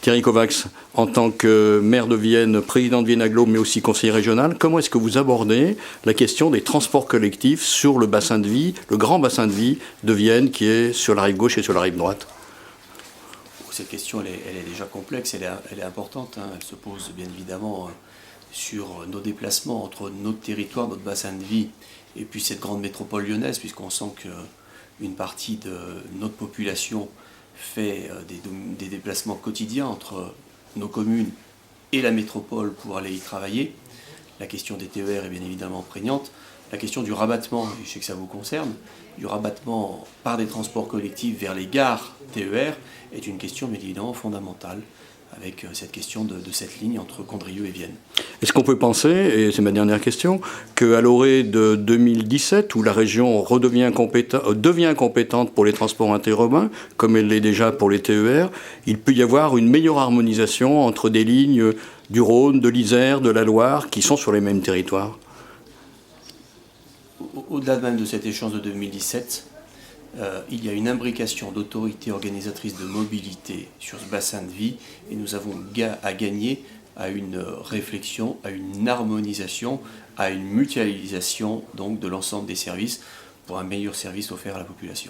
Thierry Kovacs, en tant que maire de Vienne, président de Vienne Agglo, mais aussi conseiller régional, comment est-ce que vous abordez la question des transports collectifs sur le bassin de vie, le grand bassin de vie de Vienne qui est sur la rive gauche et sur la rive droite? Cette question, elle est déjà complexe, elle est importante. Elle se pose bien évidemment sur nos déplacements entre notre territoire, notre bassin de vie, et puis cette grande métropole lyonnaise, puisqu'on sent qu'une partie de notre population fait des déplacements quotidiens entre nos communes et la métropole pour aller y travailler. La question des TER est bien évidemment prégnante. La question du rabattement, je sais que ça vous concerne, du rabattement par des transports collectifs vers les gares TER est une question bien évidemment fondamentale, avec cette question de cette ligne entre Condrieu et Vienne. Est-ce qu'on peut penser, et c'est ma dernière question, qu'à l'orée de 2017, où la région devient compétente pour les transports interurbains, comme elle l'est déjà pour les TER, il peut y avoir une meilleure harmonisation entre des lignes du Rhône, de l'Isère, de la Loire, qui sont sur les mêmes territoires? Au-delà même de cette échéance de 2017, il y a une imbrication d'autorités organisatrices de mobilité sur ce bassin de vie et nous avons à gagner à une réflexion, à une harmonisation, à une mutualisation donc, de l'ensemble des services pour un meilleur service offert à la population.